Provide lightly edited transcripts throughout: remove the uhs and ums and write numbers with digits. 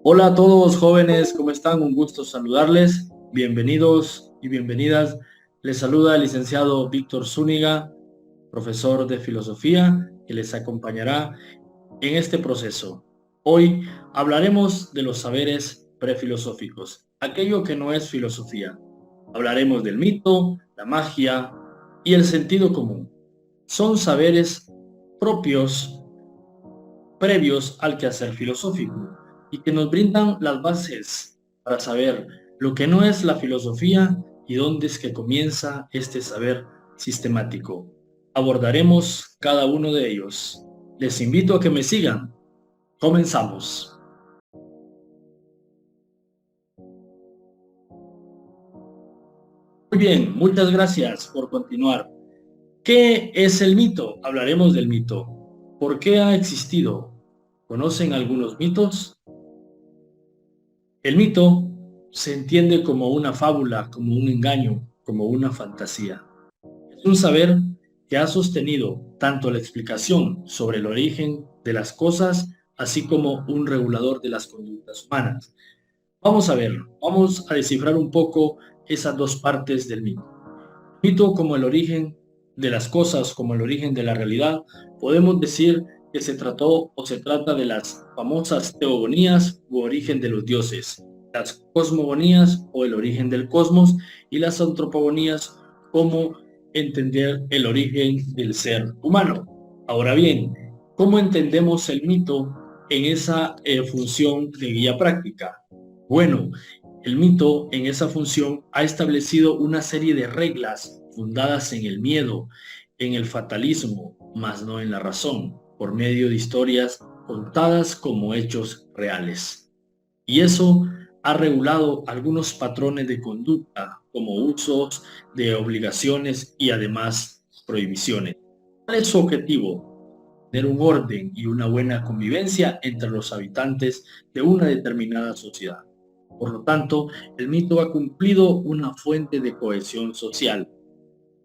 Hola a todos jóvenes, ¿cómo están? Un gusto saludarles. Bienvenidos y bienvenidas. Les saluda el licenciado Víctor Zúñiga, profesor de filosofía, que les acompañará en este proceso. Hoy hablaremos de los saberes prefilosóficos, aquello que no es filosofía. Hablaremos del mito, la magia y el sentido común. Son saberes propios previos al quehacer filosófico y que nos brindan las bases para saber lo que no es la filosofía y dónde es que comienza este saber sistemático. Abordaremos cada uno de ellos. Les invito a que me sigan. Comenzamos. Muy bien, muchas gracias por continuar. ¿Qué es el mito? Hablaremos del mito. ¿Por qué ha existido? ¿Conocen algunos mitos? El mito se entiende como una fábula, como un engaño, como una fantasía. Es un saber que ha sostenido tanto la explicación sobre el origen de las cosas, así como un regulador de las conductas humanas. Vamos a ver, vamos a descifrar un poco esas dos partes del mito. Mito como el origen de las cosas, como el origen de la realidad, podemos decir que se trató o se trata de las famosas teogonías u origen de los dioses, las cosmogonías o el origen del cosmos y las antropogonías como entender el origen del ser humano. Ahora bien, ¿cómo entendemos el mito en esa función de guía práctica? Bueno, el mito, en esa función, ha establecido una serie de reglas fundadas en el miedo, en el fatalismo, mas no en la razón, por medio de historias contadas como hechos reales. Y eso ha regulado algunos patrones de conducta, como usos de obligaciones y además prohibiciones. ¿Cuál es su objetivo? Tener un orden y una buena convivencia entre los habitantes de una determinada sociedad. Por lo tanto, el mito ha cumplido una fuente de cohesión social,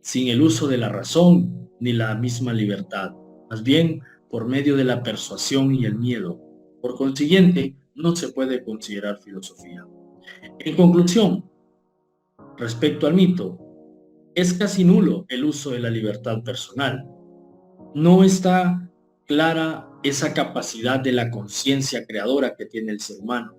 sin el uso de la razón ni la misma libertad, más bien por medio de la persuasión y el miedo. Por consiguiente, no se puede considerar filosofía. En conclusión, respecto al mito, es casi nulo el uso de la libertad personal. No está clara esa capacidad de la conciencia creadora que tiene el ser humano.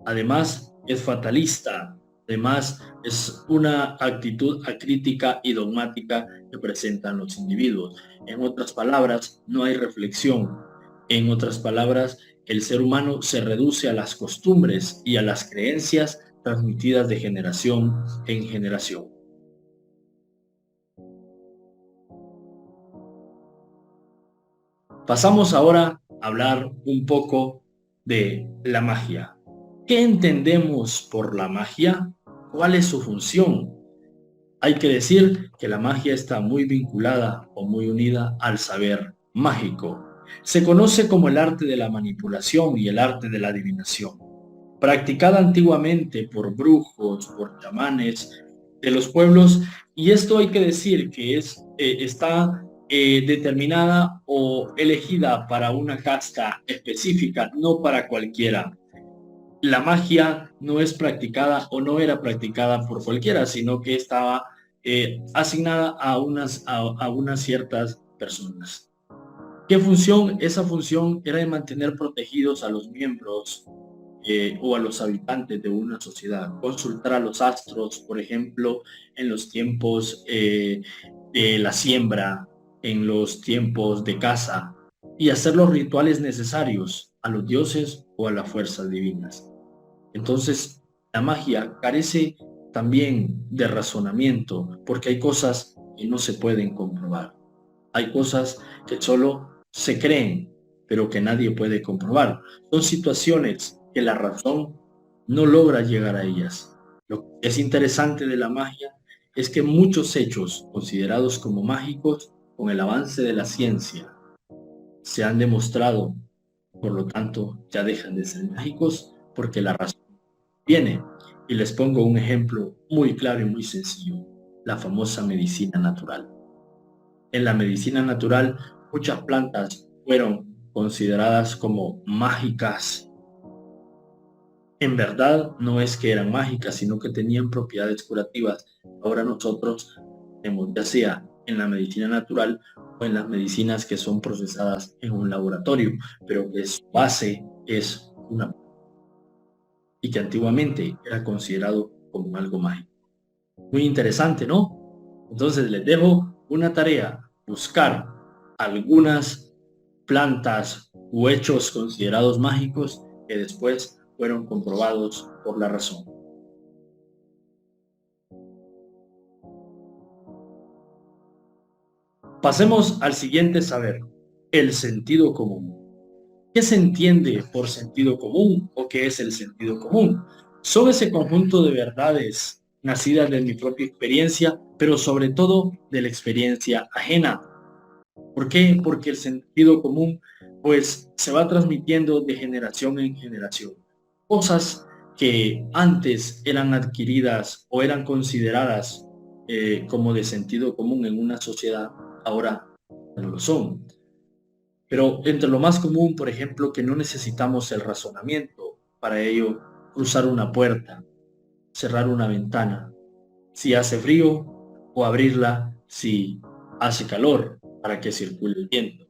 Además, es fatalista. Además, es una actitud acrítica y dogmática que presentan los individuos. En otras palabras, no hay reflexión. En otras palabras, el ser humano se reduce a las costumbres y a las creencias transmitidas de generación en generación. Pasamos ahora a hablar un poco de la magia. ¿Qué entendemos por la magia? ¿Cuál es su función? Hay que decir que la magia está muy vinculada o muy unida al saber mágico. Se conoce como el arte de la manipulación y el arte de la adivinación, practicada antiguamente por brujos, por chamanes de los pueblos, y esto hay que decir que está determinada o elegida para una casta específica, no para cualquiera. La magia no es practicada o no era practicada por cualquiera, sino que estaba asignada a unas ciertas personas. ¿Qué función? Esa función era de mantener protegidos a los miembros o a los habitantes de una sociedad. Consultar a los astros, por ejemplo, en los tiempos de la siembra, en los tiempos de caza, y hacer los rituales necesarios a los dioses o a las fuerzas divinas. Entonces, la magia carece también de razonamiento, porque hay cosas que no se pueden comprobar. Hay cosas que solo se creen, pero que nadie puede comprobar. Son situaciones que la razón no logra llegar a ellas. Lo que es interesante de la magia es que muchos hechos considerados como mágicos, con el avance de la ciencia, se han demostrado, por lo tanto, ya dejan de ser mágicos porque la razón viene. Y les pongo un ejemplo muy claro y muy sencillo, la famosa medicina natural. En la medicina natural, muchas plantas fueron consideradas como mágicas En verdad no es que eran mágicas, sino que tenían propiedades curativas. Ahora nosotros tenemos, ya sea en la medicina natural o en las medicinas que son procesadas en un laboratorio, pero que su base es una y que antiguamente era considerado como algo mágico. Muy interesante, ¿no? Entonces les dejo una tarea, buscar algunas plantas u hechos considerados mágicos que después fueron comprobados por la razón. Pasemos al siguiente saber, el sentido común. ¿Qué se entiende por sentido común o qué es el sentido común? Son ese conjunto de verdades nacidas de mi propia experiencia, pero sobre todo de la experiencia ajena. ¿Por qué? Porque el sentido común pues se va transmitiendo de generación en generación. Cosas que antes eran adquiridas o eran consideradas como de sentido común en una sociedad, ahora no lo son. Pero entre lo más común, por ejemplo, que no necesitamos el razonamiento para ello, cruzar una puerta, cerrar una ventana, si hace frío, o abrirla si hace calor, para que circule el viento.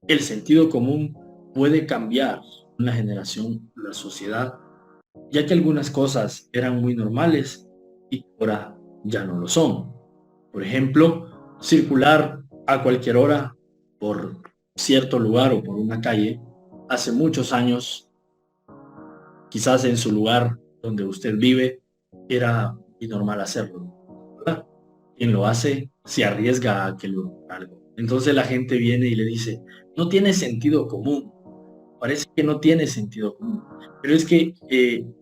El sentido común puede cambiar una generación, la sociedad, ya que algunas cosas eran muy normales y ahora ya no lo son. Por ejemplo, circular a cualquier hora por cierto lugar o por una calle, hace muchos años, quizás en su lugar donde usted vive, era muy normal hacerlo, ¿verdad? Quien lo hace se arriesga a que lo haga algo. Entonces la gente viene y le dice, no tiene sentido común, parece que no tiene sentido común. Pero es que,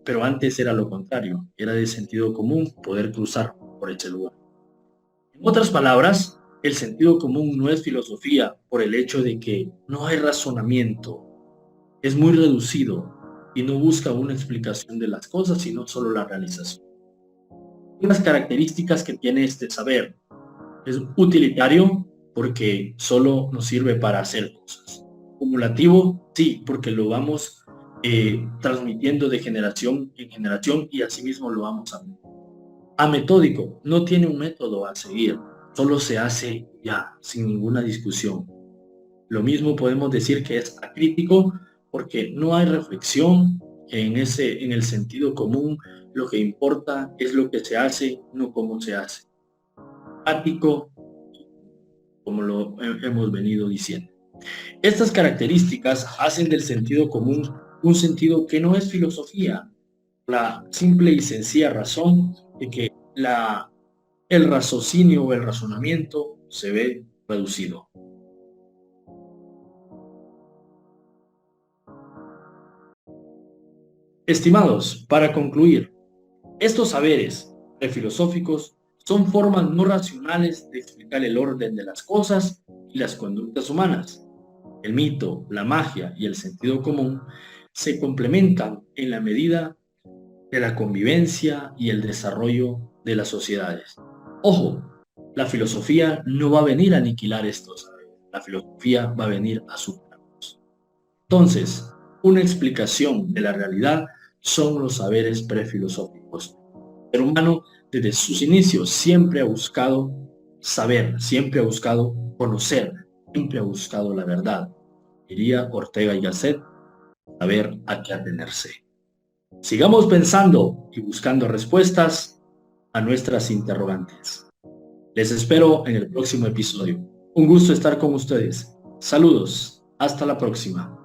pero antes era lo contrario, era de sentido común poder cruzar por ese lugar. En otras palabras, el sentido común no es filosofía por el hecho de que no hay razonamiento, es muy reducido y no busca una explicación de las cosas, sino solo la realización. Las características que tiene este saber es utilitario porque solo nos sirve para hacer cosas. Acumulativo, sí, porque lo vamos transmitiendo de generación en generación y asimismo lo vamos a ametódico, no tiene un método a seguir, solo se hace ya, sin ninguna discusión. Lo mismo podemos decir que es acrítico porque no hay reflexión en el sentido común, lo que importa es lo que se hace, no cómo se hace. Ático, como lo hemos venido diciendo. Estas características hacen del sentido común un sentido que no es filosofía, la simple y sencilla razón de que el raciocinio o el razonamiento se ve reducido. Estimados, para concluir, estos saberes prefilosóficos son formas no racionales de explicar el orden de las cosas y las conductas humanas. El mito, la magia y el sentido común se complementan en la medida de la convivencia y el desarrollo de las sociedades. Ojo, la filosofía no va a venir a aniquilar estos saberes, la filosofía va a venir a superarlos. Entonces, una explicación de la realidad son los saberes prefilosóficos. El ser humano desde sus inicios siempre ha buscado saber, siempre ha buscado conocer, siempre ha buscado la verdad. Diría Ortega y Gasset, saber a qué atenerse. Sigamos pensando y buscando respuestas a nuestras interrogantes. Les espero en el próximo episodio. Un gusto estar con ustedes. Saludos. Hasta la próxima.